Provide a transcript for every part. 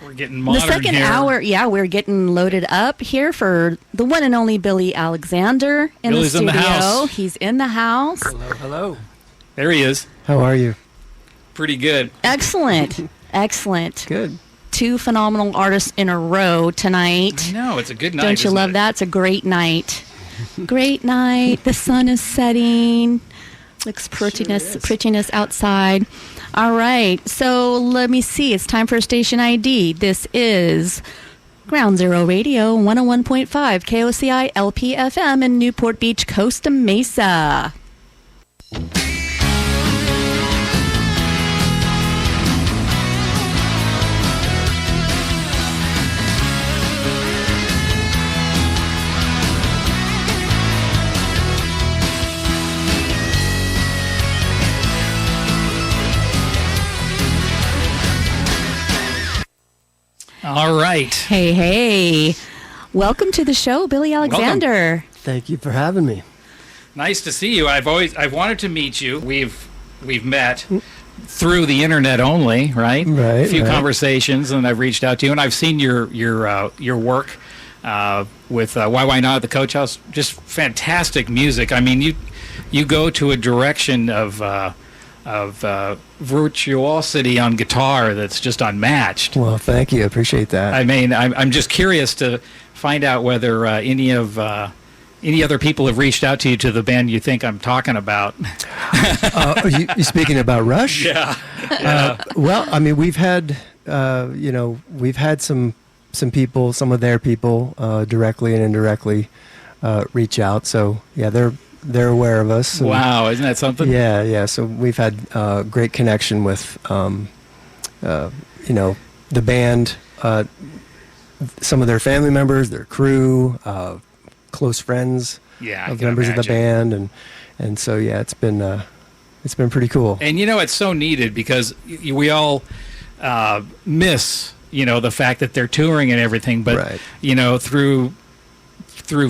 We're getting modern The second here. hour, we're getting loaded up here for the one and only Billy Alexander in Billy's the in the studio. house. He's in the house. Hello. There he is. How are you? Pretty good. Excellent. Excellent. Good. Two phenomenal artists in a row tonight. I know, it's a good night. Don't you isn't love it? that? It's a great night. Great night. The sun is setting. Looks prettiness outside. All right. So let me see. It's time for station ID. This is Ground Zero Radio 101.5 KOCI LP-FM in Newport Beach, Costa Mesa. All right. Hey. Welcome to the show, Billy Alexander. Thank you for having me. Nice to see you. I've wanted to meet you. We've met through the internet only, right? Right. A few right. conversations, and I've reached out to you, and I've seen your work with Why Not at the Coach House. Just fantastic music. I mean, you go to a direction of virtuosity on guitar that's just unmatched. Well, thank you. I appreciate that. I mean, I'm just curious to find out whether any other people have reached out to you to the band you think I'm talking about. You speaking about Rush? Yeah. Well, I mean, we've had some people, some of their people, directly and indirectly, reach out. So yeah, they're aware of us. And, Wow, isn't that something? Yeah. So we've had great connection with, the band, some of their family members, their crew, close friends Yeah, I of can members of the imagine. band, and so yeah, it's been pretty cool. And it's so needed because we all miss the fact that they're touring and everything, but Right. through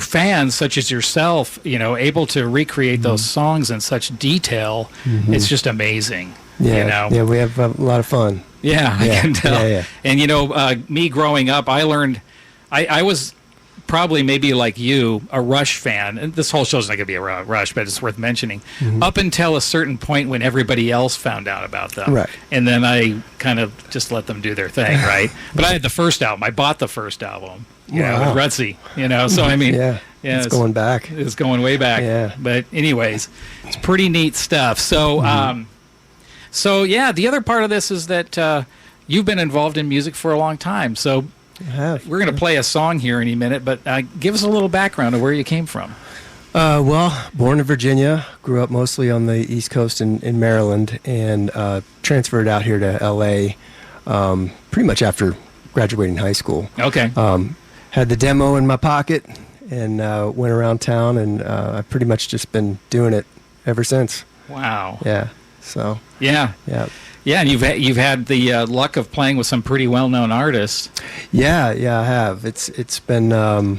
fans such as yourself, able to recreate those songs in such detail, it's just amazing. Yeah, yeah, we have a lot of fun. Yeah, I Yeah, can tell. yeah. And me growing up, I learned, I was probably maybe like you, a Rush fan. And this whole show's not going to be a Rush, but it's worth mentioning. Up until a certain point when everybody else found out about them. Right. And then I kind of just let them do their thing, right? But I had the first album. I bought the first album. Wow. With Rutsy, So, I mean, Yeah, it's going back. It's going way back. Yeah. But anyways, it's pretty neat stuff. So, so yeah, the other part of this is that you've been involved in music for a long time. So I have. we're going to play a song here any minute, but give us a little background of where you came from. Well, born in Virginia, grew up mostly on the East Coast in Maryland, and transferred out here to L.A. Pretty much after graduating high school. Okay. Had the demo in my pocket and went around town, and I've pretty much just been doing it ever since. Wow. Yeah. So. Yeah. Yeah. Yeah, and you've had the luck of playing with some pretty well-known artists. Yeah, I have. It's been there's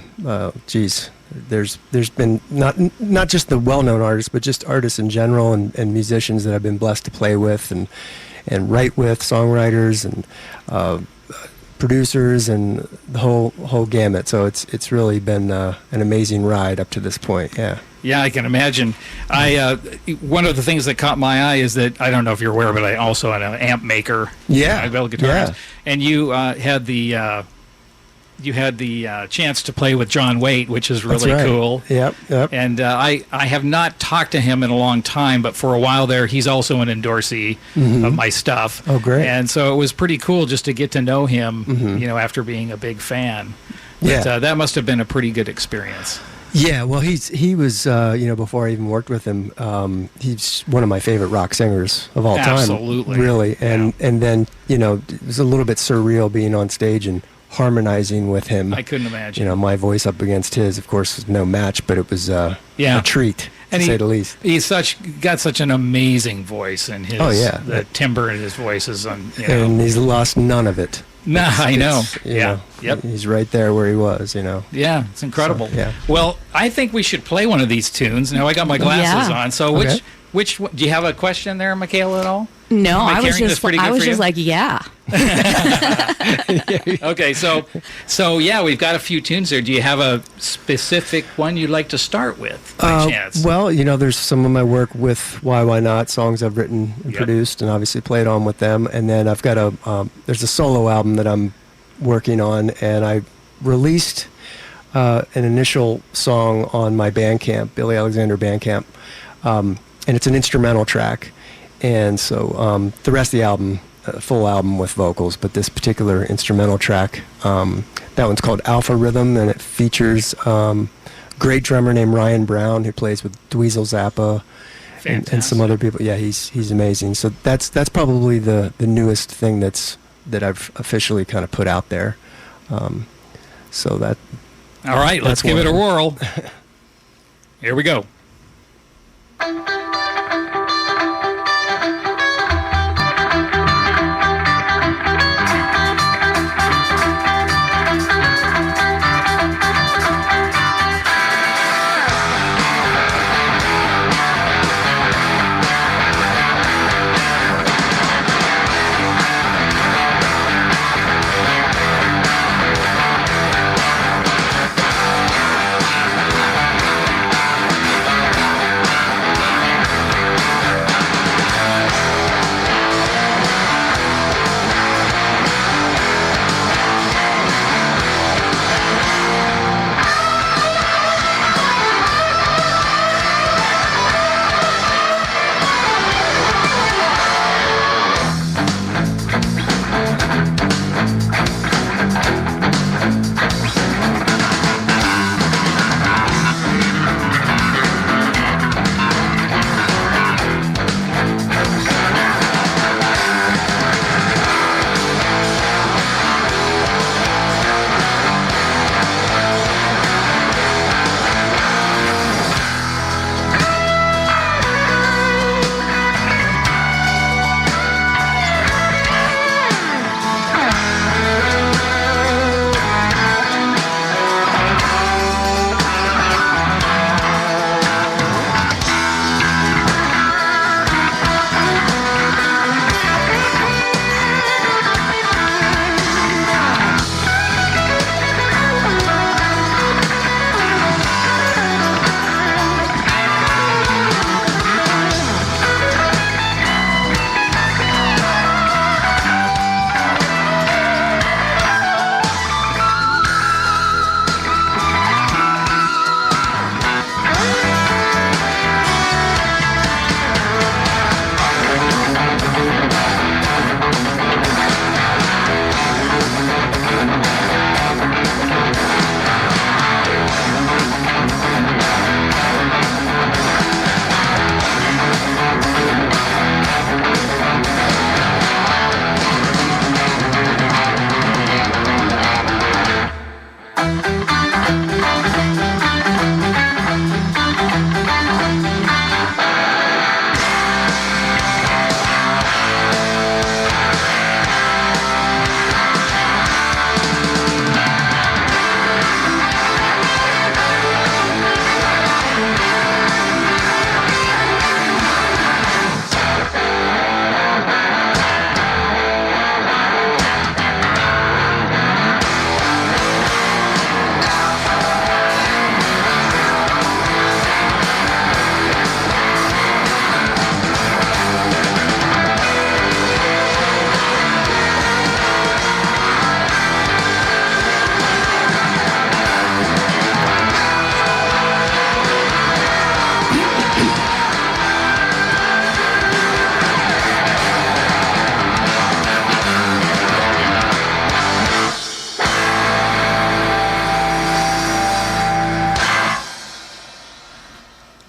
been not just the well-known artists, but just artists in general and musicians that I've been blessed to play with and write with, songwriters and producers and the whole gamut. So it's really been an amazing ride up to this point. Yeah. Yeah, I can imagine. One of the things that caught my eye is that, I don't know if you're aware, but I also am an amp maker. Yeah. I build guitars. And you had the chance to play with John Waite, which is really That's right. cool. Yep. And I have not talked to him in a long time, but for a while there, he's also an endorsee of my stuff. Oh, great. And so it was pretty cool just to get to know him, after being a big fan. But, Yeah. that must have been a pretty good experience. Yeah, well, he was, before I even worked with him, he's one of my favorite rock singers of all time. Absolutely. Really. And then, it was a little bit surreal being on stage and harmonizing with him. I couldn't imagine. My voice up against his, of course, was no match, but it was a treat, to say the least. He's got such an amazing voice, and his the timbre in his voice is And he's lost none of it. Nah, I know. Yep. He's right there where he was, Yeah, it's incredible. So, yeah. Well, I think we should play one of these tunes. Now I got my glasses on. So Which do you have a question there, Michaela, at all? No, Am I was carrying this just pretty good I was for just you? like, yeah. Okay, so yeah, we've got a few tunes there. Do you have a specific one you'd like to start with, by chance? Well, there's some of my work with Why Not, songs I've written and Yep. produced and obviously played on with them. And then I've got there's a solo album that I'm working on, and I released an initial song on my Bandcamp, Billy Alexander Bandcamp, and it's an instrumental track. And so the rest of the album, full album with vocals, but this particular instrumental track, that one's called Alpha Rhythm, and it features great drummer named Ryan Brown, who plays with Dweezil Zappa and some other people. Yeah, he's amazing. So that's probably the newest thing that I've officially kind of put out there. So that. All right, let's give it a whirl. Here we go.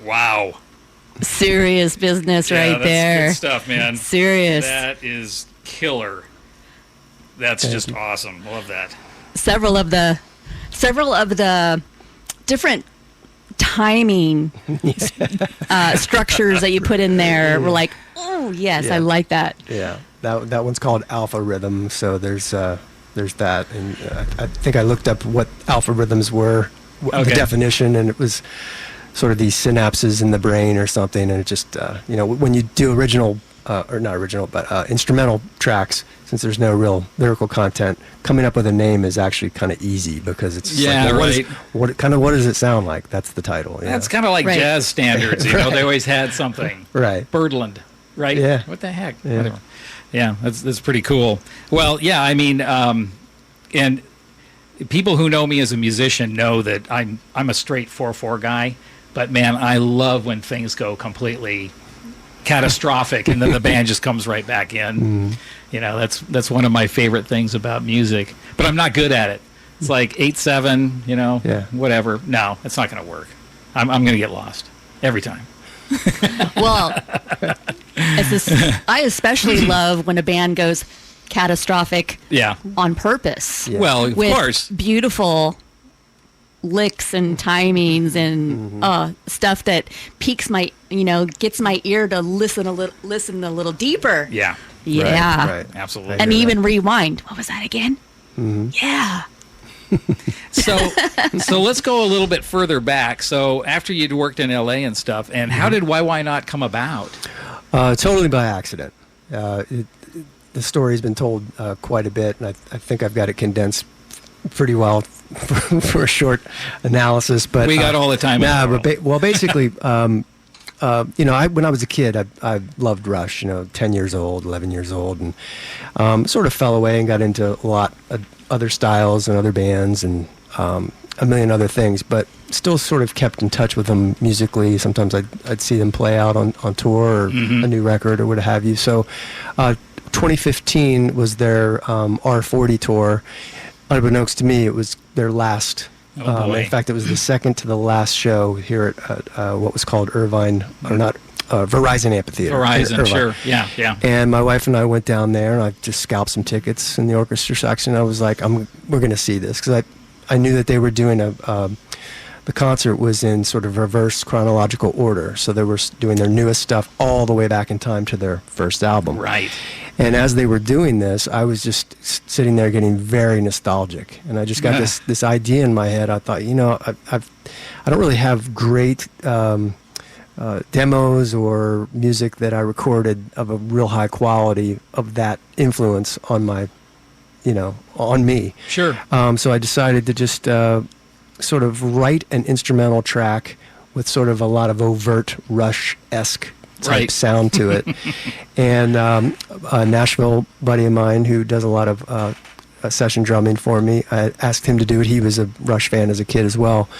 Wow. Serious business right that's there. good stuff, man. Serious. That is killer. That's just awesome. Love that. Several of the different timing structures that you put in there were like, oh yes, Yeah. I like that. Yeah, that one's called Alpha Rhythm. So there's that, and I think I looked up what alpha rhythms were, the Okay. definition, and it was sort of these synapses in the brain or something, and it just when you do original or not original but instrumental tracks, since there's no real lyrical content, coming up with a name is actually kind of easy because it's right. What does it sound like? That's the title. That's kind of like Right. jazz standards. They always had something. Right. Birdland, right? Yeah. What the heck? Yeah. Whatever. Yeah, that's pretty cool. Well, yeah, I mean, and people who know me as a musician know that I'm a straight 4/4 guy, but man, I love when things go completely catastrophic and then the band just comes right back in. That's one of my favorite things about music, but I'm not good at it. It's like 8/7, whatever. No, it's not going to work. I'm going to get lost every time. Well, I especially love when a band goes catastrophic Yeah. on purpose. Yeah. Well, of with course. beautiful licks and timings and stuff that gets my ear to listen a little deeper. Yeah. Yeah. Right. Absolutely. And even rewind. What was that again? Yeah. So let's go a little bit further back. So after you'd worked in LA and stuff, and how did Why Not come about? Totally by accident. The story's been told quite a bit, and I think I've got it condensed pretty well for a short analysis. But We got all the time in the world. Well, basically, when I was a kid, I loved Rush. 10 years old, 11 years old, and sort of fell away and got into a lot of other styles and other bands and a million other things, but still sort of kept in touch with them musically. Sometimes I'd see them play out on tour or a new record or what have you. So 2015 was their R40 tour. Unbeknownst to me, it was their last. Oh, boy. In fact, it was the second to the last show here at what was called Verizon Amphitheater. Verizon, Irvine. sure. Yeah. And my wife and I went down there, and I just scalped some tickets in the orchestra section. I was like, we're going to see this, because I knew that they were doing the concert was in sort of reverse chronological order. So they were doing their newest stuff all the way back in time to their first album. Right. And as they were doing this, I was just sitting there getting very nostalgic. And I just got this idea in my head. I thought, I don't really have great demos or music that I recorded of a real high quality of that influence on my, on me. Sure. So I decided to just sort of write an instrumental track with sort of a lot of overt Rush-esque type sound to it. And a Nashville buddy of mine who does a lot of session drumming for me, I asked him to do it. He was a Rush fan as a kid as well.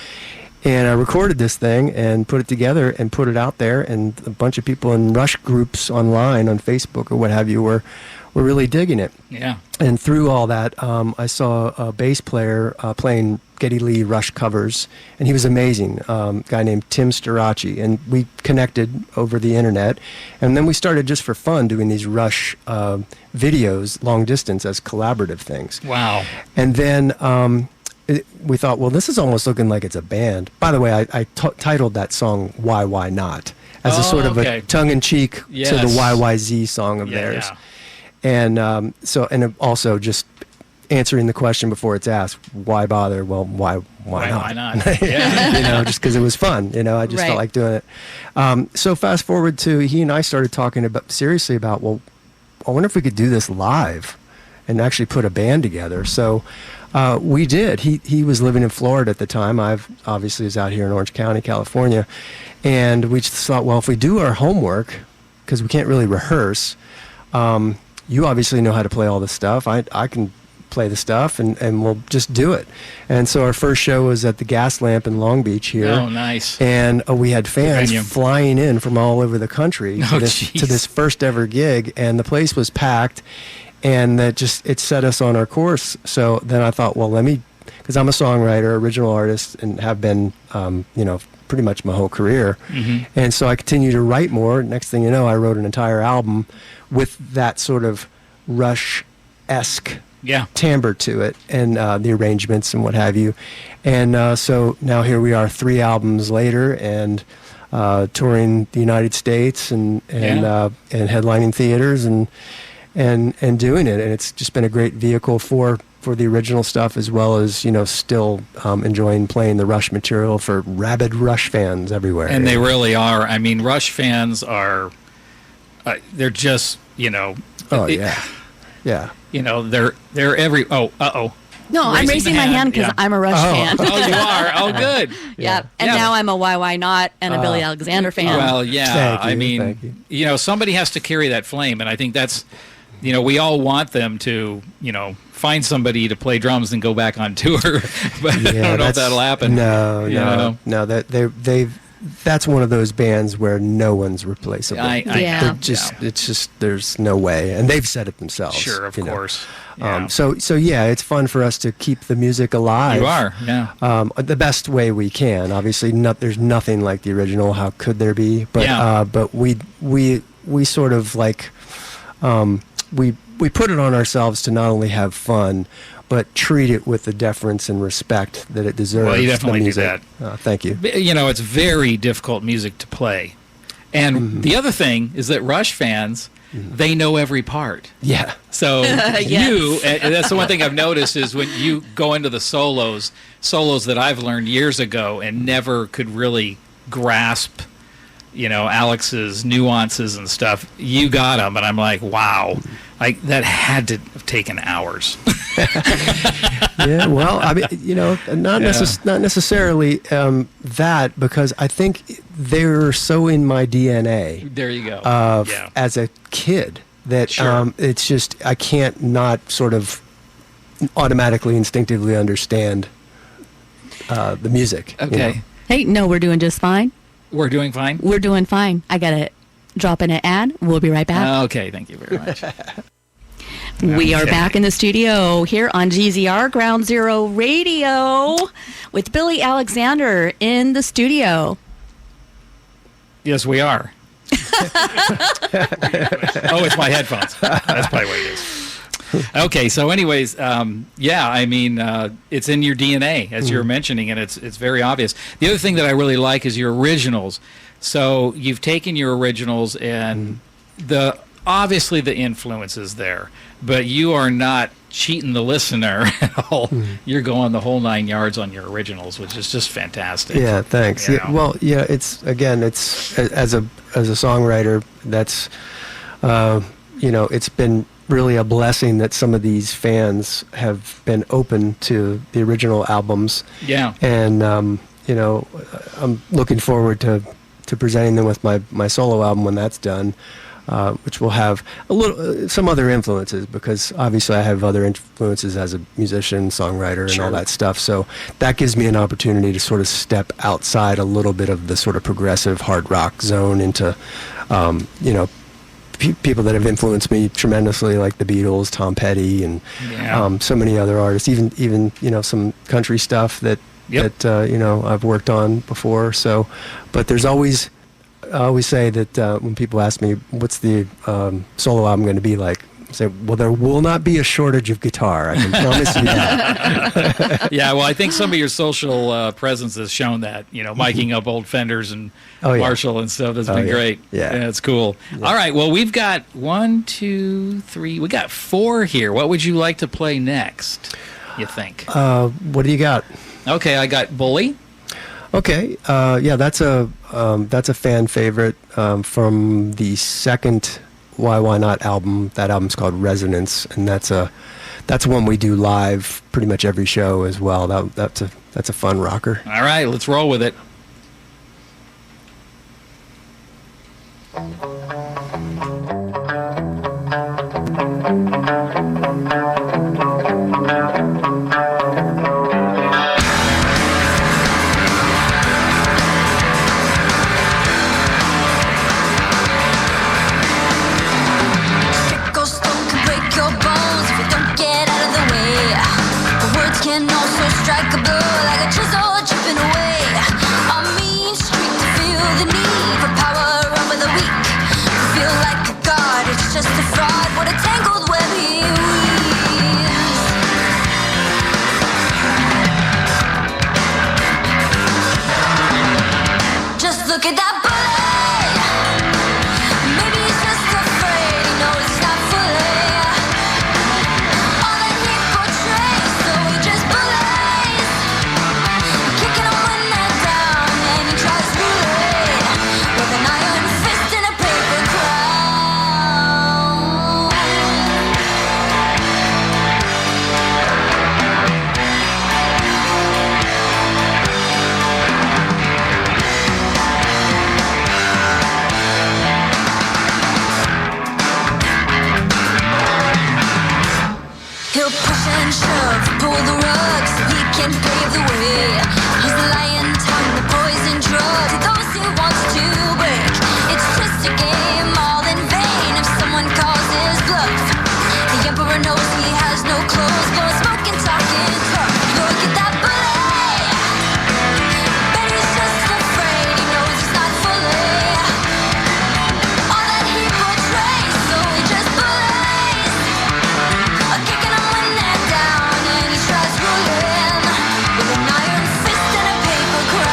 And I recorded this thing and put it together and put it out there, and a bunch of people in Rush groups online on Facebook or what have you were really digging it. Yeah. And through all that, I saw a bass player playing Geddy Lee Rush covers, and he was amazing, a guy named Tim Starace, and we connected over the internet, and then we started just for fun doing these Rush videos, long distance, as collaborative things. Wow. And then we thought, well, this is almost looking like it's a band. By the way, I titled that song Why Not, as a sort of a tongue-in-cheek to the YYZ song of theirs. Yeah. And and also just answering the question before it's asked, why bother? Well, why not? Why not? Yeah. Just because it was fun. I just felt like doing it. So fast forward to he and I started talking seriously about, well, I wonder if we could do this live and actually put a band together. So we did. He was living in Florida at the time. I obviously was out here in Orange County, California. And we just thought, well, if we do our homework, because we can't really rehearse, you obviously know how to play all this stuff. I can play the stuff, and we'll just do it. And so our first show was at the Gas Lamp in Long Beach here. Oh, nice. And we had fans venue. flying in from all over the country to geez. this first ever gig, and the place was packed, and it set us on our course. So then I thought, well, because I'm a songwriter, original artist, and have been, pretty much my whole career. Mm-hmm. And so I continued to write more. Next thing you know, I wrote an entire album with that sort of Rush-esque timbre to it, and the arrangements and what have you. And so now here we are 3 albums later, and touring the United States and headlining theaters and doing it. And it's just been a great vehicle for for the original stuff, as well as still enjoying playing the Rush material for rabid Rush fans everywhere. And they really are. I mean, Rush fans are, they're just, Oh yeah, yeah. They're every. Oh, No, I'm raising my hand because yeah. I'm a Rush fan. Oh, you are. Oh, good. Yeah. And Yeah. now I'm a Why Not and a Billy Alexander fan. Well, yeah. Thank you, I mean, thank somebody has to carry that flame, and I think that's, we all want them to, find somebody to play drums and go back on tour, but I don't know if that'll happen. No. That's one of those bands where no one's replaceable. Yeah. It's just there's no way, and they've said it themselves. Sure, of course. So yeah, it's fun for us to keep the music alive. You are, yeah. The best way we can. Obviously, there's nothing like the original. How could there be? But but we sort of like we put it on ourselves to not only have fun, but treat it with the deference and respect that it deserves. Well, you definitely do that. Thank you. It's very difficult music to play. And the other thing is that Rush fans, they know every part. Yeah. So and that's the one thing I've noticed is when you go into the solos that I've learned years ago and never could really grasp, Alex's nuances and stuff, you got them. And I'm like, wow, that had to have taken hours. Yeah, well, I mean, not necessarily that, because I think they're so in my DNA. There you go. As a kid, that Sure. it's just I can't not sort of automatically, instinctively understand the music. Okay. Hey, no, we're doing just fine. We're doing fine? We're doing fine. I got to drop in an ad. We'll be right back. Okay, thank you very much. We are back in the studio here on GZR Ground Zero Radio with Billy Alexander in the studio. Yes, we are. It's my headphones. That's probably what it is. Okay, so anyways, it's in your DNA, as you're mentioning, and it's very obvious. The other thing that I really like is your originals. So you've taken your originals, and obviously the influence is there, but you are not cheating the listener at all. You're going the whole 9 yards on your originals, which is just fantastic. Yeah, thanks. Yeah, well, it's as a songwriter, that's it's been really a blessing that some of these fans have been open to the original albums. Yeah. And I'm looking forward to presenting them with my solo album when that's done. Which will have some other influences, because obviously I have other influences as a musician, songwriter, and all that stuff. So that gives me an opportunity to sort of step outside a little bit of the sort of progressive hard rock zone into, people that have influenced me tremendously, like the Beatles, Tom Petty, and so many other artists. Even some country stuff that I've worked on before. So, but there's always. I always say that when people ask me, what's the solo album going to be like, I say, well, there will not be a shortage of guitar. I can promise you that. Yeah, well, I think some of your social presence has shown that, miking up old Fenders and Marshall and stuff. That's been great. Yeah, it's cool. Yeah. All right, well, we've got 1, 2, 3, we got 4 here. What would you like to play next, you think? What do you got? Okay, I got Bully. Okay, that's a fan favorite from the second Why Not album. That album's called Resonance, and that's one we do live pretty much every show as well. That's a fun rocker. All right, let's roll with it. Can also strike a blow like a chisel chipping away. A mean streak to feel the need for power over the weak. To feel like a god, it's just a fraud. What a tangled web he weaves. Just look at that bullet. Maybe he's just afraid. He knows it's not fully all that he portrays. can pave the way. He's the lion tongue, the poison drug to those who want to break. It's just a game, all in vain if someone calls his bluff. The emperor knows he has no clothes, blowing smoke and talking tough. Look at that bully, but he's just afraid. He knows he's not fully all that he portrays, so he just bullies, kicking them when they're down, and he tries ruling with an iron fist and a paper crown.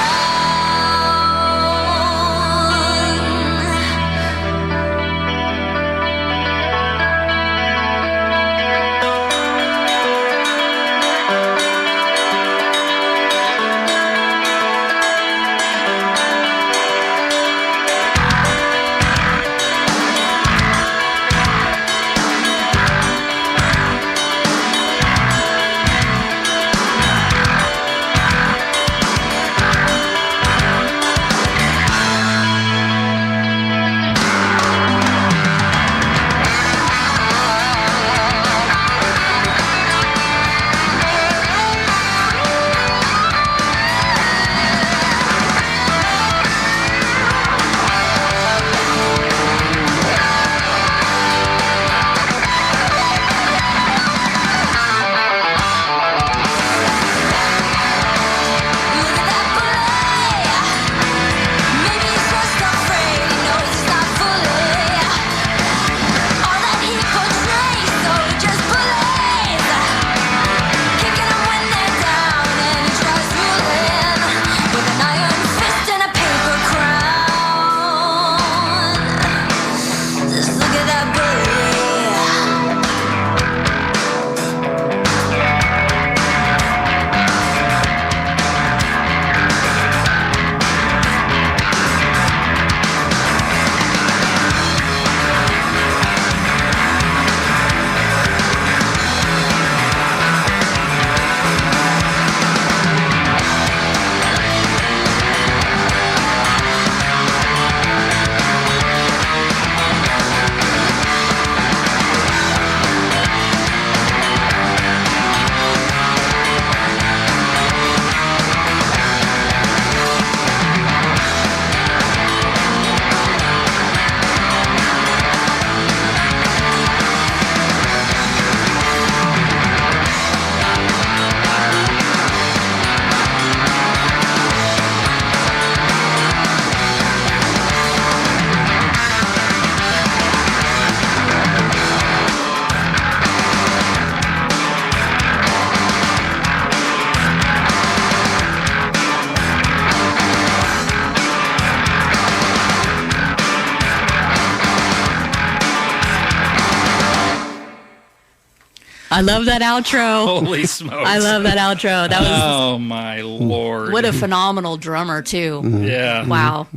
I love that outro. Holy smokes. I love that outro. That was Oh, my Lord. what a phenomenal drummer too. Yeah. Wow.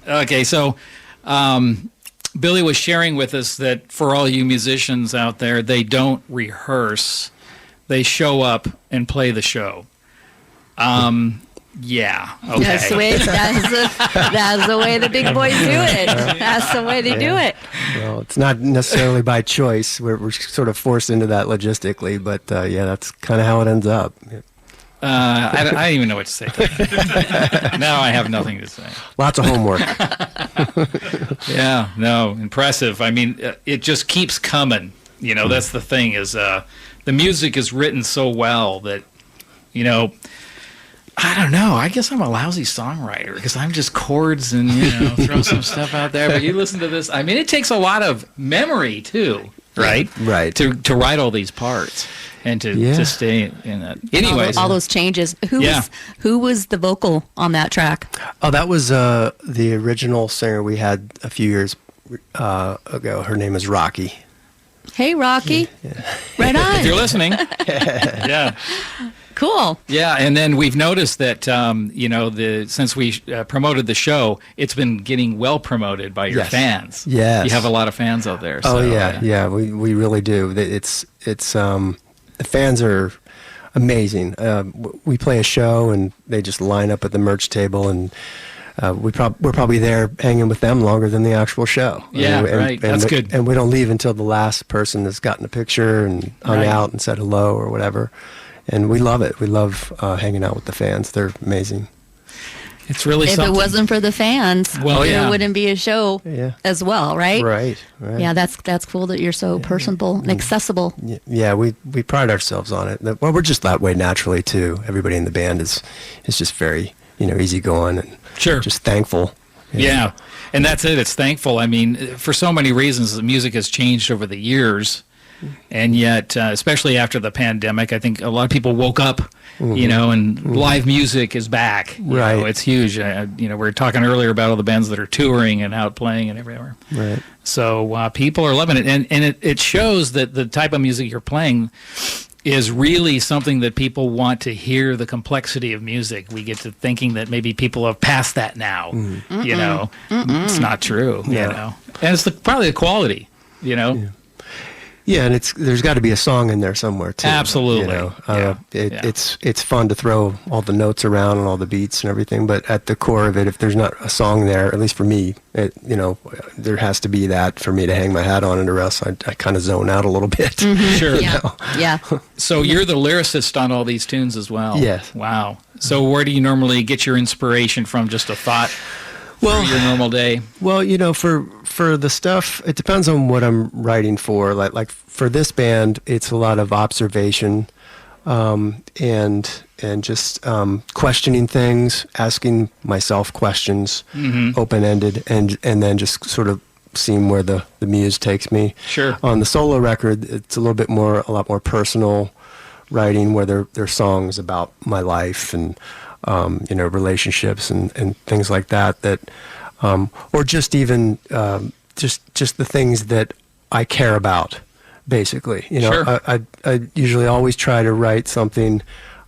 Okay, so Billy was sharing with us that for all you musicians out there, they don't rehearse. They show up and play the show. Yeah. Okay. That's the way the big boys do it. That's the way they do it. Well, it's not necessarily by choice. We're sort of forced into that logistically, but yeah, that's kind of how it ends up. I don't even know what to say. Now I have nothing to say. Lots of homework. Yeah, no, impressive. I mean, it just keeps coming. You know, that's the thing is the music is written so well that, you know, I don't know. I guess I'm a lousy songwriter because I'm just chords and, you know, throw some stuff out there. But you listen to this. I mean, it takes a lot of memory, too, right? Right. To write all these parts and to stay in that. Anyways. All those changes. Who was the vocal on that track? Oh, that was the original singer we had a few years ago. Her name is Rocky. Hey, Rocky. Right on. If you're listening. Yeah. Cool. Yeah, and then we've noticed that you know, since we promoted the show, it's been getting well promoted by your fans. Yes, you have a lot of fans out there. So, oh yeah, we really do. It's the fans are amazing. We play a show and they just line up at the merch table, and we're probably there hanging with them longer than the actual show. Yeah, right. That's good. And we don't leave until the last person has gotten a picture and hung out and said hello or whatever. and we love it. We love hanging out with the fans. They're amazing. It's really If something. it wasn't for the fans, Well, yeah. there wouldn't be a show Yeah. as well, right? Right. Yeah, that's cool that you're so personable and accessible. Yeah, we pride ourselves on it. Well, we're just that way naturally too. Everybody in the band is just very, easygoing and Sure. just thankful. Yeah, and that's it. It's thankful. I mean, for so many reasons, the music has changed over the years, and yet, especially after the pandemic, I think a lot of people woke up, and live music is back. You Right. know, it's huge. We were talking earlier about all the bands that are touring and out playing and everywhere. Right. So people are loving it, and it shows that the type of music you're playing is really something that people want to hear. The complexity of music. We get to thinking that maybe people have passed that now. It's not true. Yeah. And it's probably the quality. Yeah, and there's got to be a song in there somewhere too. Absolutely. Yeah. It's fun to throw all the notes around and all the beats and everything, but at the core of it, if there's not a song there, at least for me, there has to be that for me to hang my hat on it, or else I kind of zone out a little bit. Sure. Yeah. So you're the lyricist on all these tunes as well. Yes. Wow. So where do you normally get your inspiration from? Just a thought for your normal day? Well, for the stuff, it depends on what I'm writing for. Like for this band, it's a lot of observation, and just questioning things, asking myself questions, open-ended, and then just sort of seeing where the muse takes me. Sure. On the solo record, it's a lot more personal writing, where there's songs about my life and relationships and things like that, or just even just the things that I care about, basically. Sure. I usually always try to write something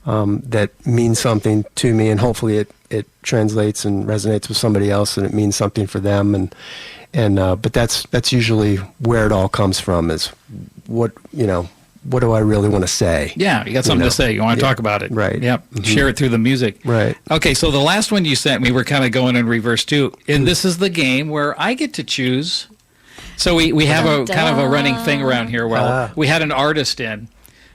that means something to me, and hopefully it translates and resonates with somebody else, and it means something for them. But that's usually where it all comes from, is what do I really want to say? Yeah, you got something to say. You want to talk about it. Right. Yep. Share it through the music. Right. Okay, so the last one you sent me, we're kind of going in reverse too. And this is the game where I get to choose. So we have a kind of a running thing around here. Well, we had an artist in,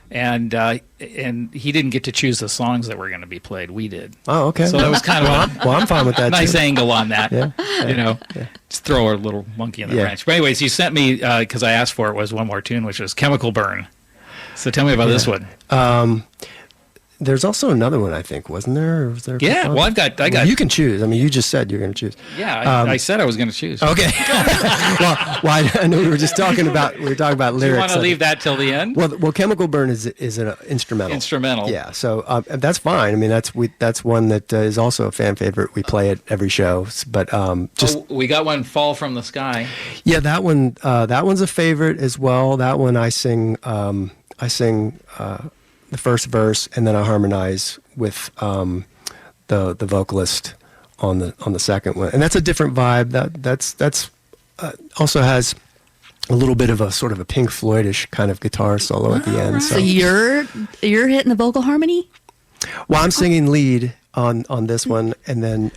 and he didn't get to choose the songs that were going to be played. We did. Oh, okay. So that was kind of well, I'm fine with a that. nice too. angle on that. Yeah. Just throw our little monkey in the Yeah. branch. But anyways, you sent me, because I asked for it, was one more tune, which was Chemical Burn. So tell me about this one. There's also another one, I think, wasn't there? Or was there? Yeah, well, I got. Well, you can choose. I mean, you just said you're going to choose. Yeah, I said I was going to choose. Okay. well, I know we were talking about lyrics. Do you want to leave that till the end? Well, Chemical Burn is an instrumental. Instrumental. Yeah, so that's fine. I mean, that's one that is also a fan favorite. We play it every show. But we got one, Fall from the Sky. Yeah, that one's a favorite as well. That one I sing the first verse, and then I harmonize with the vocalist on the second one, and that's a different vibe. That's also has a little bit of a sort of a Pink Floyd-ish kind of guitar solo at the end. So you're hitting the vocal harmony? Well, I'm singing lead on this one, and then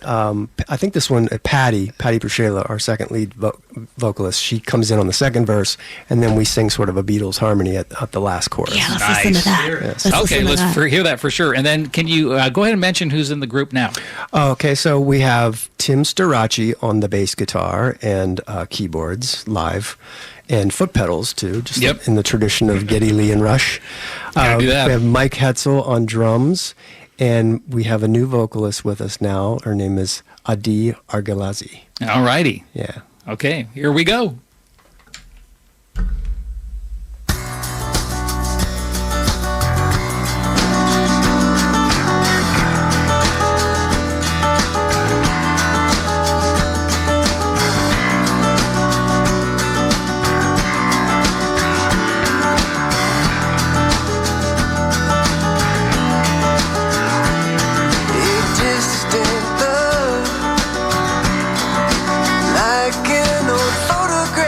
I think this one, Patty Pershela, our second lead vocalist, she comes in on the second verse, and then we sing sort of a Beatles harmony at the last chorus. Yeah, let's listen to that. Yes. Let's hear that for sure. And then can you go ahead and mention who's in the group now? Okay, so we have Tim Starace on the bass guitar and keyboards live, and foot pedals too, just in the tradition of Geddy Lee and Rush. Gotta do that. We have Mike Hetzel on drums, and we have a new vocalist with us now. Her name is Adi Argelazi. All righty. Yeah. Okay, here we go. Like an old photograph.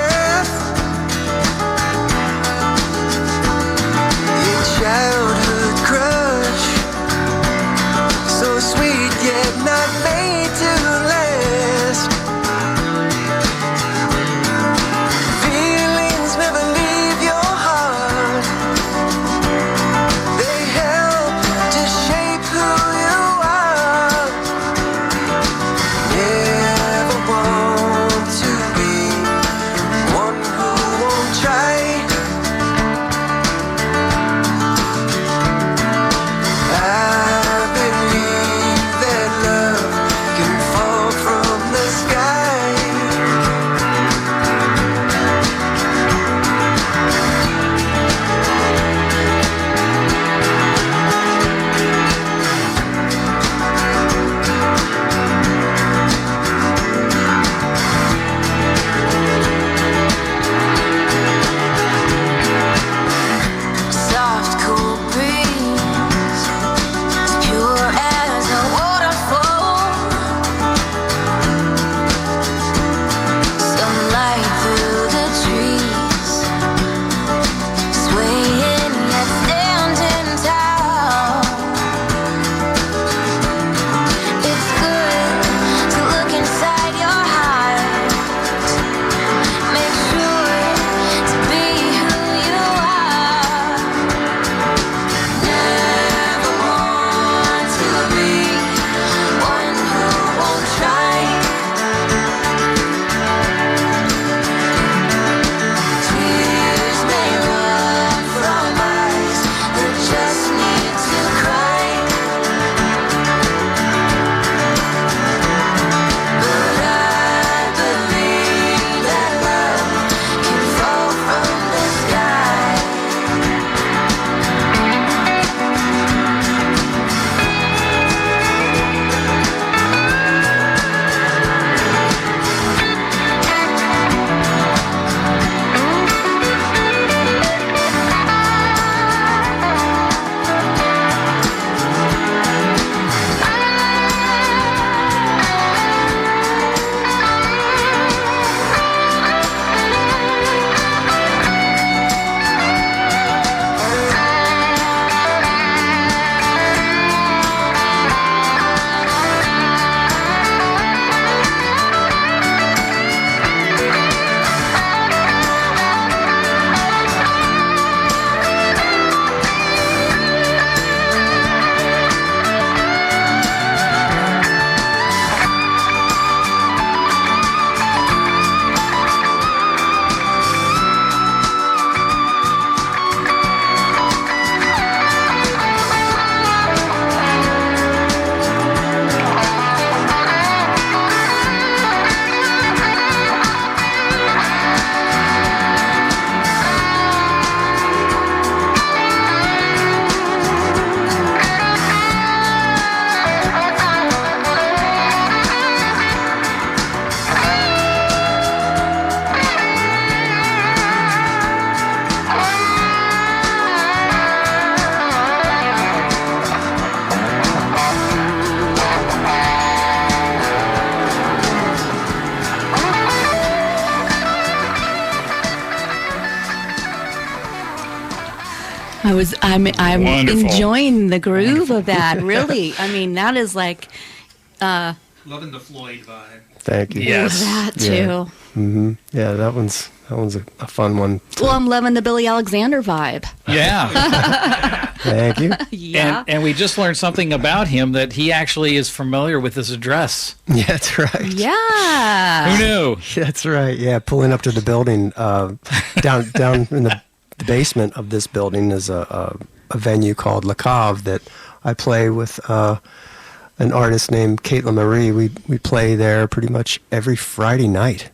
I'm Wonderful. enjoying the groove of that. Really, I mean, that is like Loving the Floyd vibe. Thank you. Yes. that too. Yeah. Yeah, that one's a fun one. Well, I'm loving the Billy Alexander vibe. Yeah. Thank you. Yeah. And we just learned something about him, that he actually is familiar with this address. Yeah, that's right. Yeah. Who knew? That's right. Yeah, pulling up to the building, down in the basement of this building is a venue called La Cave that I play with an artist named Caitlin Marie. We play there pretty much every Friday night,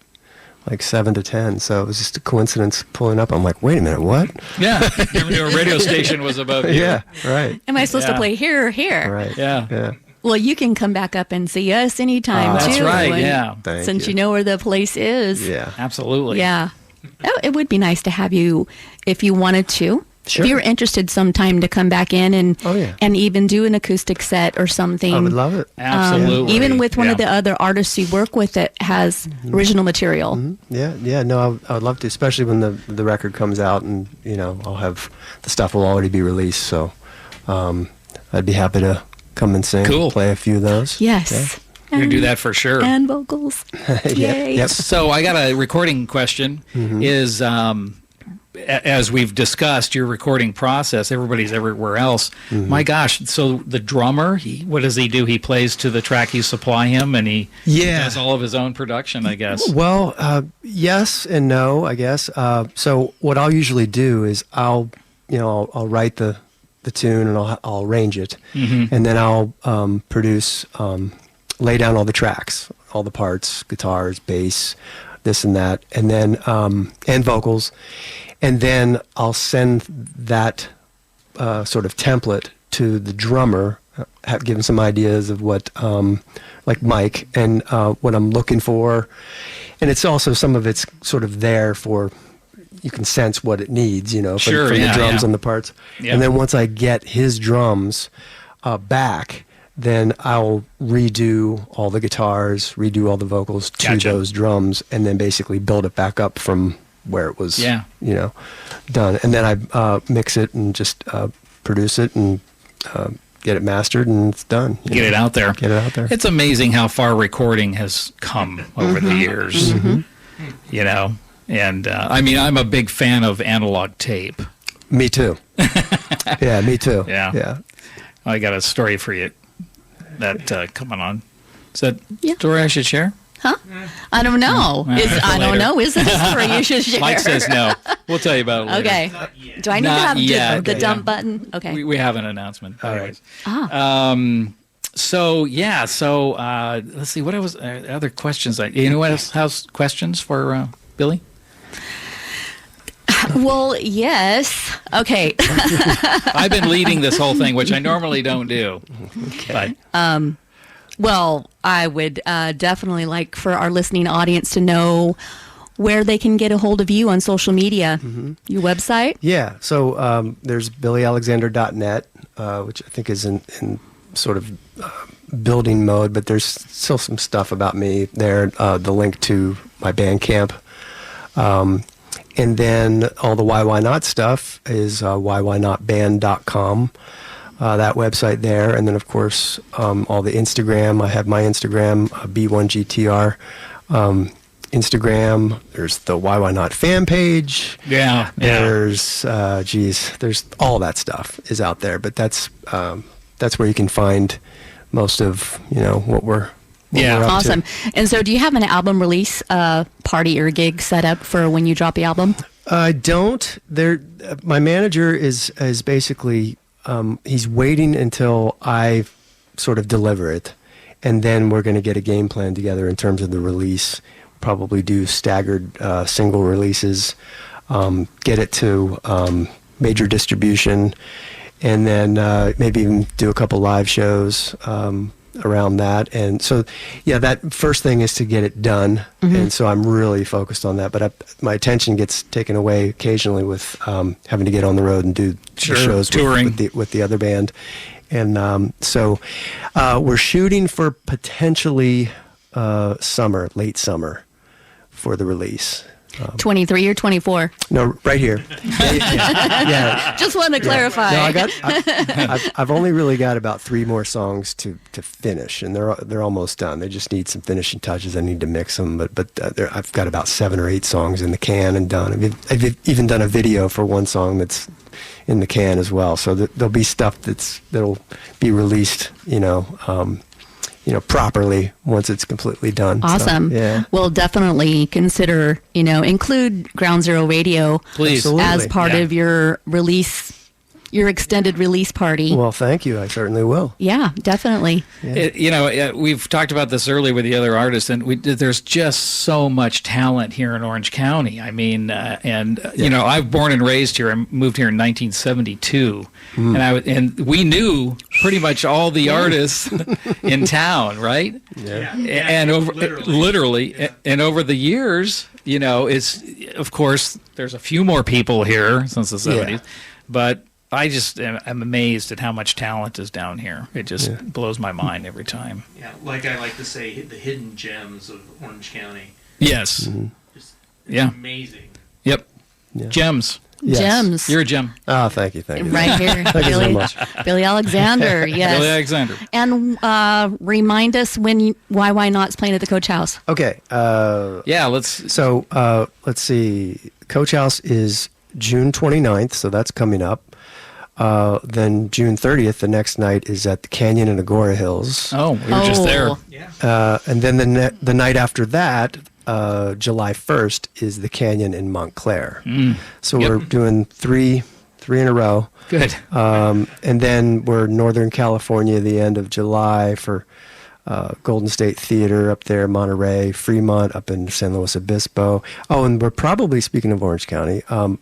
like 7 to 10. So it was just a coincidence pulling up. I'm like, wait a minute, what? Yeah. Your radio station was above you. Yeah, right. Am I supposed to Yeah. play here or here? Right. Yeah. Yeah. Well, you can come back up and see us anytime That's too. right, and- yeah. Thank Since you know where the place is. Yeah. Absolutely. Yeah. Oh, it would be nice to have you if you wanted to. Sure. If you're interested sometime to come back in and Oh, yeah. and even do an acoustic set or something. I would love it. Absolutely. Even with one of Yeah. the other artists you work with that has original material. Yeah. No, I would love to, especially when the record comes out, and I'll have the stuff will already be released. So I'd be happy to come and sing, Cool. play a few of those. Yes. You're going to do that for sure. And vocals. Yay. Yep. So I got a recording question. Is as we've discussed, your recording process, everybody's everywhere else. My gosh, so the drummer, what does he do? He plays to the track you supply him, and he Yeah. does all of his own production, I guess. Well, yes and no, I guess. So what I'll usually do is I'll write the tune, and I'll arrange it, and then I'll produce, lay down all the tracks, all the parts, guitars, bass, this and that, and then and vocals, and then I'll send that sort of template to the drummer, give him some ideas of what, like Mike, and what I'm looking for. And it's also, some of it's sort of there for, you can sense what it needs, for Sure, the yeah, drums yeah. and the parts. Yeah. And then once I get his drums back, then I'll redo all the guitars, redo all the vocals to Gotcha. those drums, and then basically build it back up from where it was, Yeah. done. And then I mix it and just produce it and get it mastered, and it's done. Get it out there. Get it out there. It's amazing how far recording has come over the years. And I mean, I'm a big fan of analog tape. Me too. Yeah, me too. Yeah. Yeah. I got a story for you that coming on. Is that Yeah. story I should share? Huh? I don't know. Well, for I don't later. know. Is it a story you should share? Mike says no. We'll tell you about it later. Okay. Do I need Not to have yet. the Okay. dump button? Okay. We have an announcement. All Anyways. Ah. So let's see. What was other questions? Anyone else has questions for Billy? Well, yes. Okay. I've been leading this whole thing, which I normally don't do. But Well, I would definitely like for our listening audience to know where they can get a hold of you on social media. Your website? Yeah. So there's billyalexander.net, which I think is in sort of building mode, but there's still some stuff about me there. The link to my Bandcamp. And then all the Why Not stuff is whynotband.com, that website there. And then, of course, all the Instagram. I have my Instagram, B1GTR Instagram. There's the Why Not fan page. yeah. There's, there's all that stuff is out there. But that's where you can find most of, what we're Yeah. up to. Awesome. And so do you have an album release party or gig set up for when you drop the album? I don't. My manager is basically he's waiting until I sort of deliver it, and then we're going to get a game plan together in terms of the release. Probably do staggered single releases, get it to major distribution, and then maybe even do a couple live shows around that. And so, yeah, that first thing is to get it done. And so I'm really focused on that. But my attention gets taken away occasionally with having to get on the road and do Sure, shows touring. with the other band. And so we're shooting for potentially late summer for the release. 23 or 24? No, right here. Yeah. Just want to clarify. No, I've only really got about 3 more songs to finish, and they're almost done. They just need some finishing touches. I need to mix them, but I've got about 7 or 8 songs in the can and done. I've even done a video for one song that's in the can as well. So there'll be stuff that'll be released, properly once it's completely done. Awesome. So, yeah. We'll definitely consider, include Ground Zero Radio Please. Absolutely. as part Yeah. of your release, your extended release party. Well, thank you. I certainly will. Yeah, definitely. We've talked about this earlier with the other artists, and there's just so much talent here in Orange County. I mean, I'm born and raised here. I moved here in 1972, and we knew pretty much all the artists in town, right? Yeah. And over literally, and over the years, it's of course there's a few more people here since the 70s, but I just am amazed at how much talent is down here. It just blows my mind every time. Yeah, like I like to say, the hidden gems of Orange County. Yes. Just Yeah. amazing. Yep. Yeah. Gems. Yes. Gems. You're a gem. Oh, thank you. Right here. Thank you so much. Billy Alexander, yes. Billy Alexander. And remind us why Not's playing at the Coach House. Okay. Yeah, let's. So let's see. Coach House is June 29th, so that's coming up. Then June 30th, the next night, is at the Canyon in Agora Hills. Oh, we were just there. Yeah. And then the night after that, July 1st, is the Canyon in Montclair. So Yep. we're doing three in a row. Good. And then we're Northern California the end of July for Golden State Theater up there, Monterey, Fremont up in San Luis Obispo. Oh, and we're probably, speaking of Orange County, on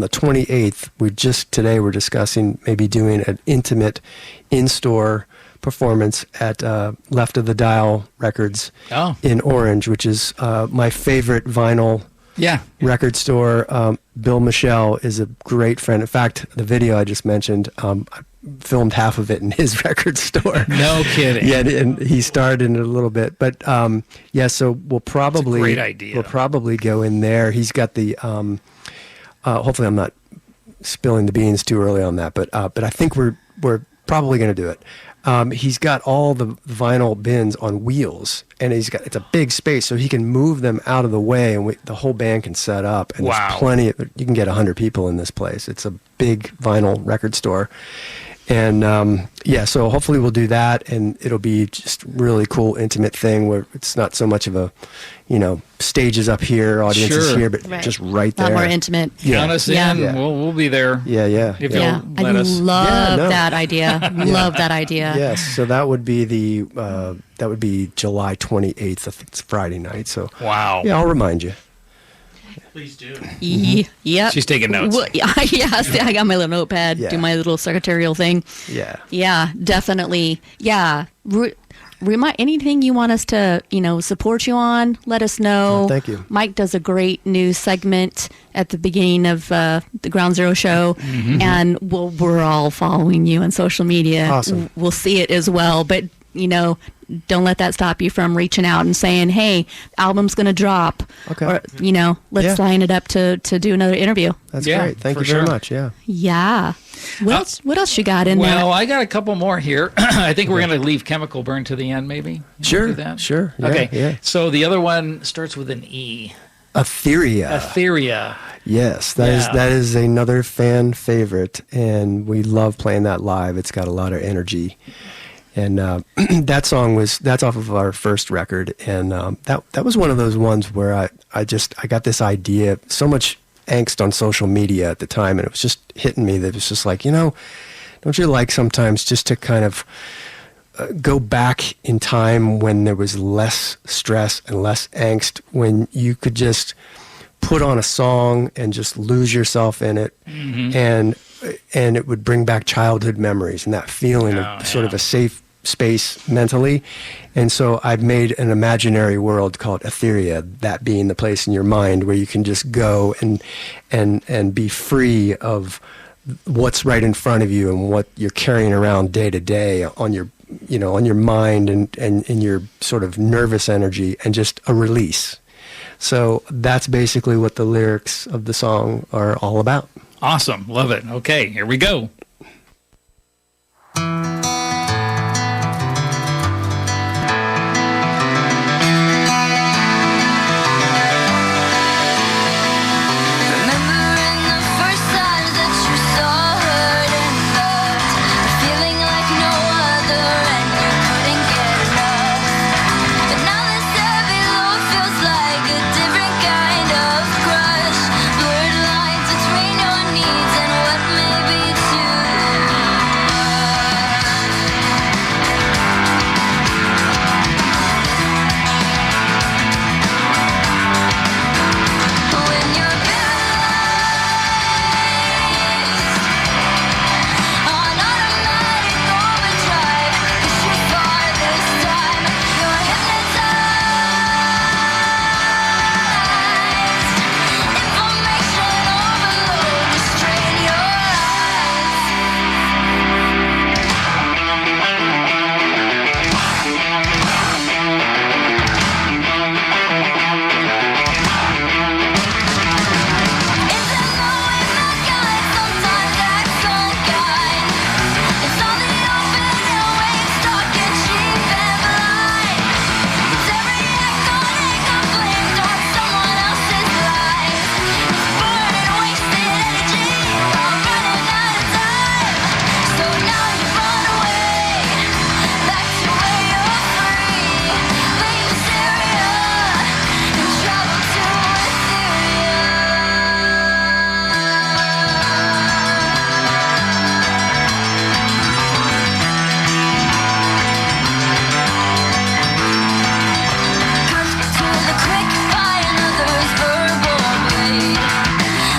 the 28th, today we're discussing maybe doing an intimate in-store performance at Left of the Dial Records in Orange, which is my favorite vinyl record store. Bill Michelle is a great friend. In fact, the video I just mentioned, I filmed half of it in his record store. No kidding. Yeah, and he starred in it a little bit. But so we'll probably great idea. We'll probably go in there. He's got the hopefully I'm not spilling the beans too early on that, but I think we're probably going to do it. He's got all the vinyl bins on wheels, and it's a big space, so he can move them out of the way, and the whole band can set up. And Wow. there's plenty you can get 100 people in this place. It's a big vinyl record store. And so hopefully we'll do that, and it'll be just really cool, intimate thing where it's not so much of a, stages up here, audiences Sure. here, but Right. just right A lot there. more intimate. Yeah. Count us Yeah. in. Yeah. We'll be there. Yeah. If Yeah, you'll I let us. love no. that idea. Love that idea. Yes, so that would be July 28th. I think it's Friday night. So Wow. yeah, I'll remind you. Please do. Yep. She's taking notes. Well, yeah, see, I got my little notepad, Yeah. do my little secretarial thing. Yeah. Yeah, definitely. Yeah. Remind anything you want us to, support you on, let us know. Oh, thank you. Mike does a great news segment at the beginning of the Ground Zero show, and we're all following you on social media. Awesome. We'll see it as well, but don't let that stop you from reaching out and saying, "Hey, album's going to drop," Okay. or let's Yeah. line it up to do another interview. That's Yeah, great. Thank for you very sure. much. Yeah. Yeah. What else you got in Well, there? I got a couple more here. I think we're going to leave Chemical Burn to the end, maybe. You wanna Sure. do that? Sure. Yeah, Okay. Yeah. So the other one starts with an E. Etheria. Etheria. Yes, Yeah. that is another fan favorite, and we love playing that live. It's got a lot of energy. And that's off of our first record, and that was one of those ones where I got this idea, so much angst on social media at the time, and it was just hitting me that it was just like, don't you like sometimes just to kind of go back in time when there was less stress and less angst, when you could just put on a song and just lose yourself in it, and it would bring back childhood memories and that feeling of sort of a safe space mentally. And so I've made an imaginary world called Etheria, that being the place in your mind where you can just go and be free of what's right in front of you and what you're carrying around day to day on your mind and in your sort of nervous energy, and just a release. So that's basically what the lyrics of the song are all about. Awesome. Love it. Okay, here we go. Remembering the first time that you saw her and loved, a feeling like no other, and you couldn't get enough. But now this heavy load feels like a different kind of crush. Blurred lines between your needs and what may be too much. When you're on automatic overdrive, 'cause you're far this time. You're hypnotized. Information overload, strain your eyes. It's a knowing that guy sometimes acts unkind. It's all the open airwaves talking cheap and blind. It's every iconic complaint on someone else's life. It's burning wasted energy while running out of time. So now you run away, back to where you're free. Leave Syria and travel to cut to the quick by another's verbal blade.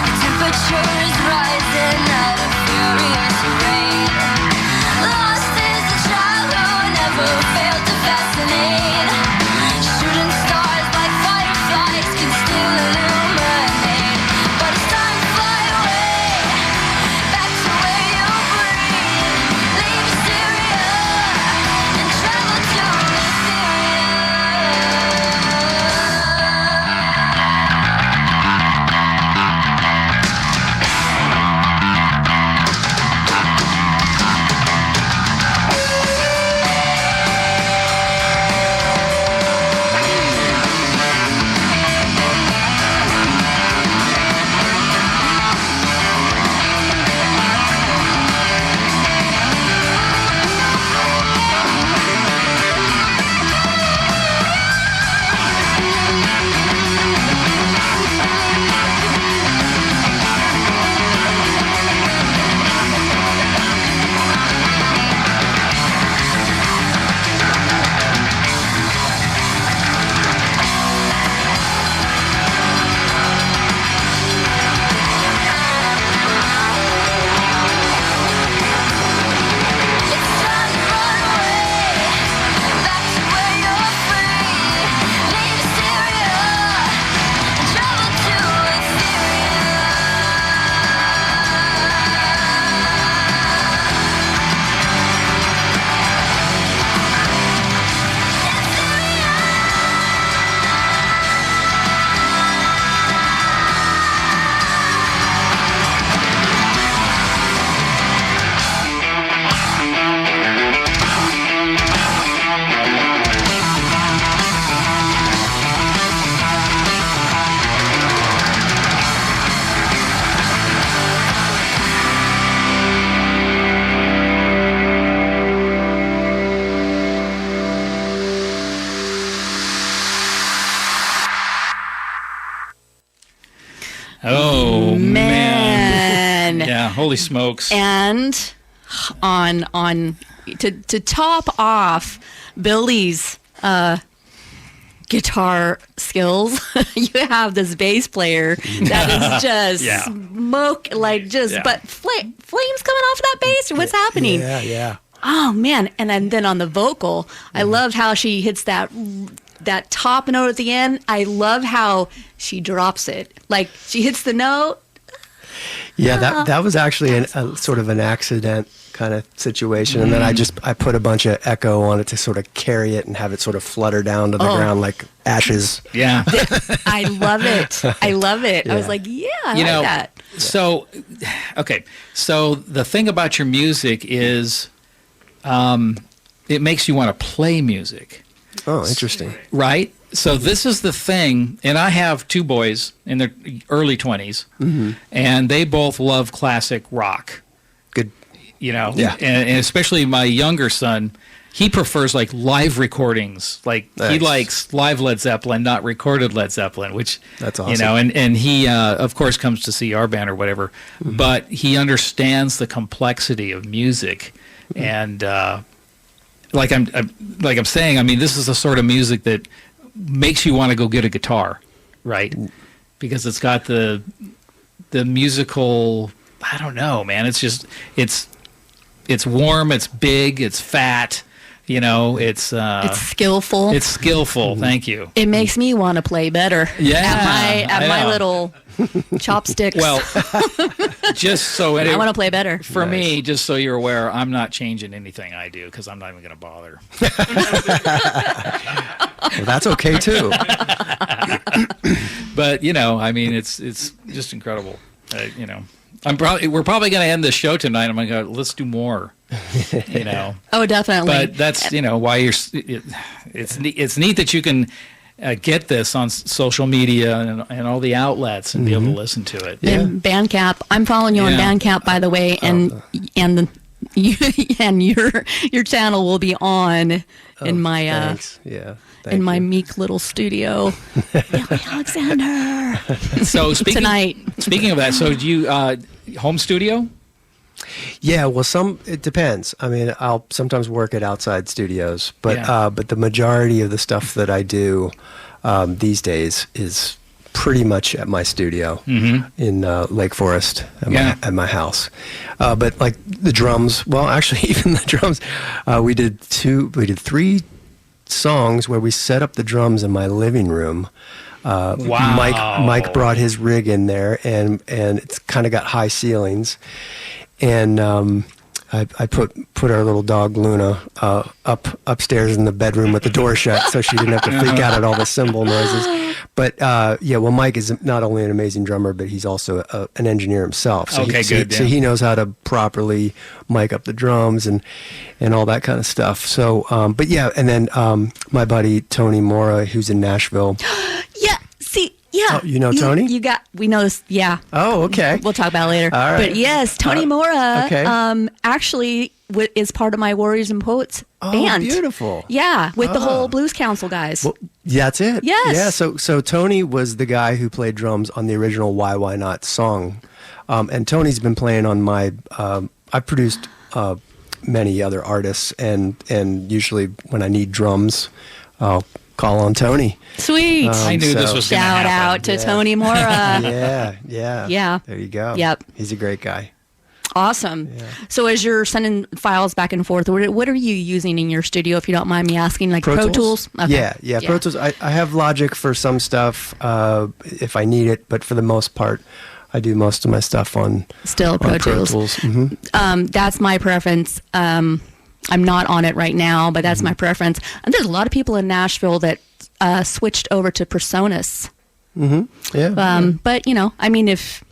The temperature's rising at a furious rate. Lost is the child who never failed to fascinate. Shooting stars like fireflies can still illuminate. But it's time to fly away, back to where you breathe. Leave Syria and travel to It's time to run away, back to where you're free. Leave Syria and travel to Oh, man. Man. Yeah, holy smokes. And on to top off Billy's guitar skills, you have this bass player that is just Yeah. smoke, like just, Yeah. but flames coming off of that bass, or what's happening? Yeah. Oh man! And then on the vocal, I loved how she hits that top note at the end. I love how she drops it, like she hits the note. Yeah, that was actually a sort of an accident kind of situation, and then I put a bunch of echo on it to sort of carry it and have it sort of flutter down to the ground like ashes. Yeah. I love it. I love it. I was Yeah. like, yeah, I like that. So, okay. So the thing about your music is, it makes you want to play music, Oh, interesting. right? So this is the thing, and I have two boys in their early 20s, and they both love classic rock. Good. And especially my younger son, he prefers like live recordings. Like he Nice. likes live Led Zeppelin, not recorded Led Zeppelin, which That's awesome. and he of course comes to see our band or whatever, but he understands the complexity of music, and like I'm saying, I mean, this is the sort of music that makes you want to go get a guitar, right? Because it's got the musical, I don't know, man. It's just it's warm, it's big, it's fat, it's Skillful. it's skillful. Thank you. It makes me want to play better. Yeah, At I my know. little chopsticks. Well, just so I want to play better. for me, just so you're aware, I'm not changing anything I do because I'm not even going to bother. Well, that's okay too. But I mean, it's just incredible. We're probably going to end this show tonight. I'm going to go, let's do more. Oh, definitely. But that's why it's neat that you can get this on social media and all the outlets and be able to listen to it. Yeah. And Bandcamp. I'm following you on Yeah. Bandcamp, by the way, and your channel will be on in my Thanks. Yeah. Thank in my you. meek little studio. Billy Alexander So tonight. Speaking of that, so do you home studio? Yeah, well, it depends. I mean, I'll sometimes work at outside studios, but Yeah. but the majority of the stuff that I do these days is pretty much at my studio in Lake Forest at my house. But like the drums, well, actually, even the drums, we did 3 songs where we set up the drums in my living room. Wow. Mike brought his rig in there, and it's kind of got high ceilings. And I put our little dog Luna upstairs in the bedroom with the door shut, so she didn't have to freak out at all the cymbal noises. But well, Mike is not only an amazing drummer, but he's also an engineer himself. So Okay, good, So yeah. he knows how to properly mic up the drums and all that kind of stuff. So, but yeah, and then my buddy Tony Mora, who's in Nashville. Yeah. See. Yeah. Oh, you know Tony? We know this. Yeah. Oh, okay. We'll talk about it later. All right. But yes, Tony Mora okay. actually is part of my Warriors and Poets band. Beautiful. Yeah, with the whole Blues Council guys. Well, that's it. Yes. Yeah. So Tony was the guy who played drums on the original "Why Not" song, and Tony's been playing on my. I've produced many other artists, and usually when I need drums, I'll call on Tony. Sweet. I knew this so- was going to Shout happen. out to Yeah. Tony Mora. Yeah. Yeah. There you go. Yep. He's a great guy. Awesome. So as you're sending files back and forth, what are you using in your studio, if you don't mind me asking? Like Pro Tools? Okay. Yeah. Pro Tools. I have Logic for some stuff if I need it, but for the most part, I do most of my stuff on Still Pro Tools. Mhm. That's my preference. I'm not on it right now, but that's my preference. And there's a lot of people in Nashville that switched over to Personas. Yeah. But, I mean, if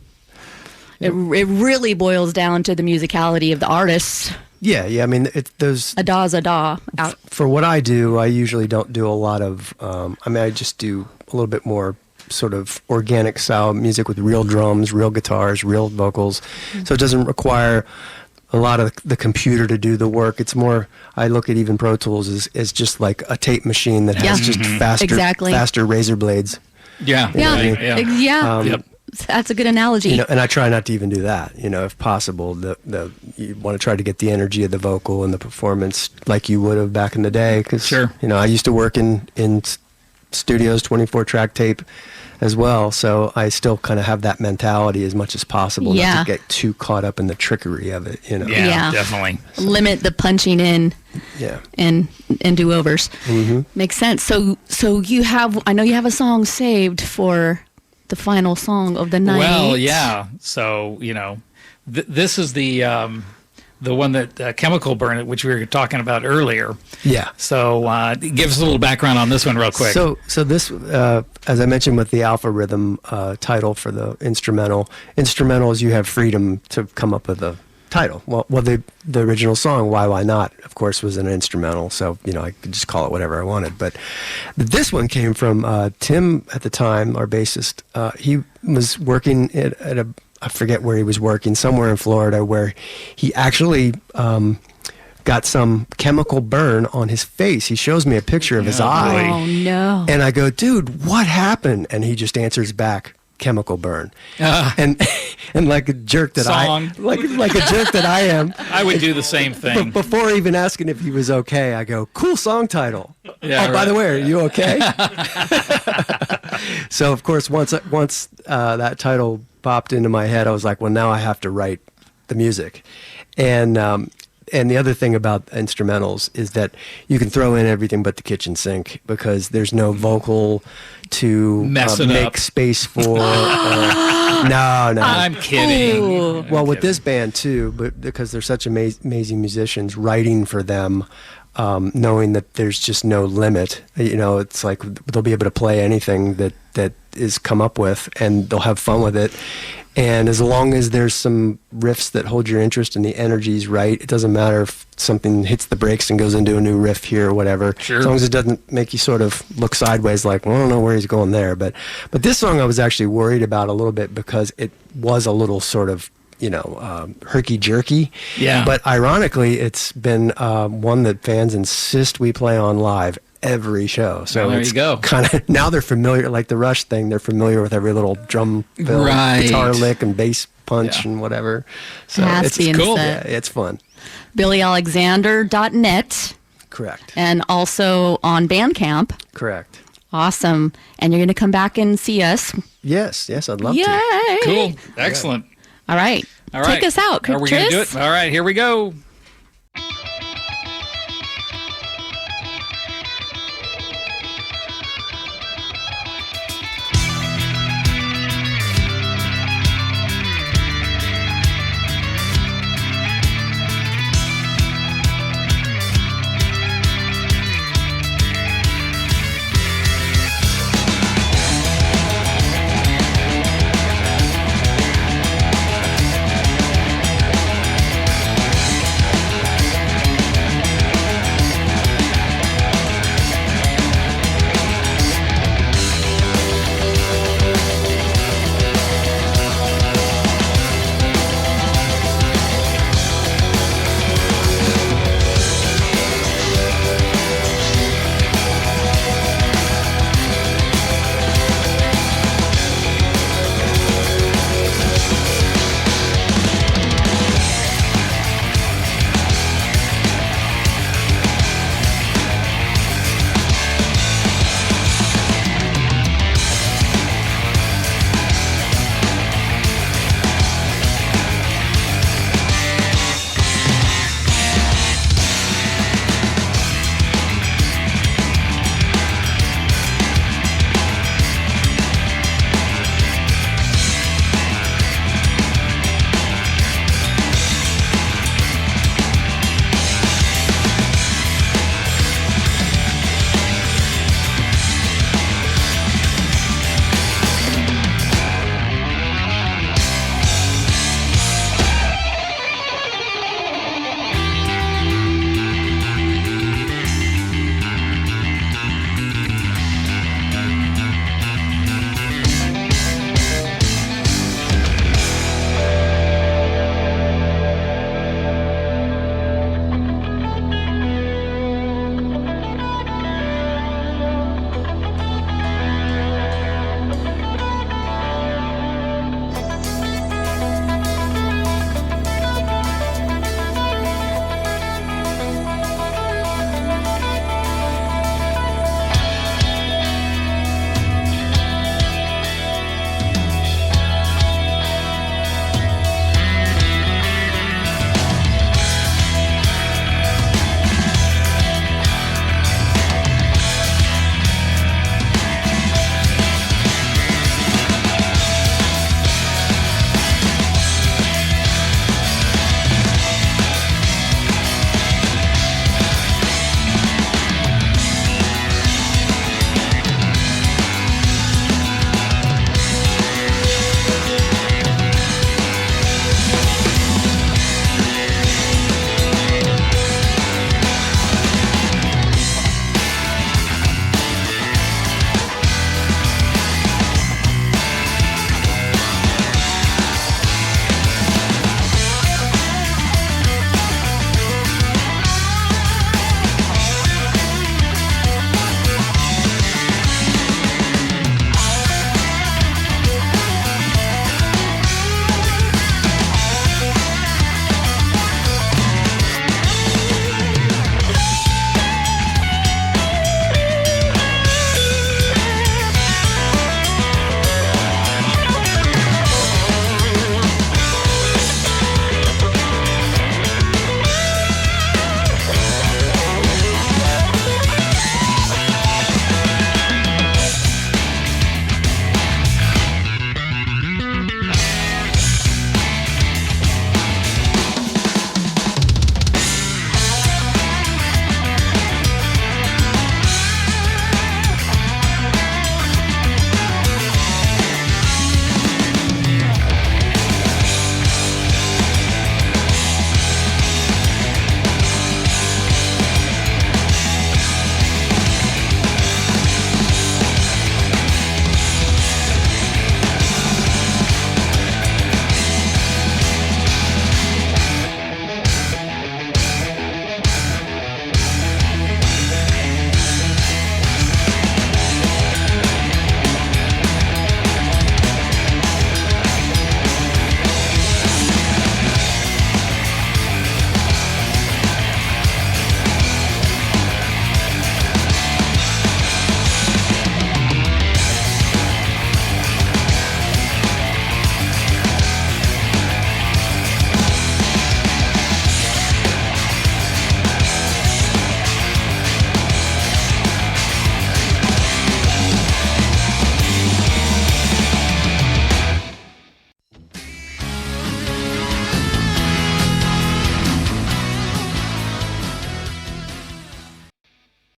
it really boils down to the musicality of the artist, Yeah. I mean, those. a daw's a daw. Out. For what I do, I usually don't do a lot of. I just do a little bit more sort of organic style music with real drums, real guitars, real vocals. So it doesn't require a lot of the computer to do the work. It's more. I look at even Pro Tools as just like a tape machine that has just faster razor blades. Yeah. Yeah. Yeah. Yep. That's a good analogy. And I try not to even do that. If possible, you want to try to get the energy of the vocal and the performance like you would have back in the day. Because Sure. I used to work in studios, 24-track tape as well. So I still kind of have that mentality as much as possible, Yeah. not to get too caught up in the trickery of it. Yeah, Yeah. definitely. Limit the punching in Yeah. and do-overs. Makes sense. So I know you have a song saved for the final song of the night. Well, yeah. So this is the the one that Chemical Burn, which we were talking about earlier. Yeah. So give us a little background on this one real quick. So this, as I mentioned with the Alpha Rhythm title for the instrumentals, you have freedom to come up with a title. Well, the original song, Why Not, of course, was an instrumental. So, I could just call it whatever I wanted. But this one came from Tim at the time, our bassist. He was working at a, I forget where he was working, somewhere in Florida, where he actually got some chemical burn on his face. He shows me a picture of his eye. Oh, no. And I go, dude, what happened? And he just answers back, chemical burn. And like a jerk that like a jerk that I am. I would do the same thing. Before even asking if he was okay, I go, cool song title. Yeah, by the way, are you okay? So of course, once that title popped into my head, I was like, well, now I have to write the music. And the other thing about instrumentals is that you can throw in everything but the kitchen sink because there's no vocal to make space for. No. I'm kidding. Ooh. Well, with this band too, but because they're such amazing musicians, writing for them, knowing that there's just no limit. It's like they'll be able to play anything that is come up with, and they'll have fun with it. And as long as there's some riffs that hold your interest and the energy's right, it doesn't matter if something hits the brakes and goes into a new riff here or whatever. Sure. As long as it doesn't make you sort of look sideways like, well, I don't know where he's going there. But this song I was actually worried about a little bit because it was a little sort of, herky-jerky. Yeah. But ironically, it's been one that fans insist we play on live every show. So well, there it's you go. Kind of now they're familiar, like the Rush thing. They're familiar with every little drum fill, guitar lick, and bass punch and whatever. So it's cool. Yeah, it's fun. BillyAlexander.net. Correct. And also on Bandcamp. Correct. Awesome. And you're going to come back and see us. Yes, I'd love Yay. to. Cool. Excellent. All right. All right. Take us out, Are we going to do it? All right, here we go.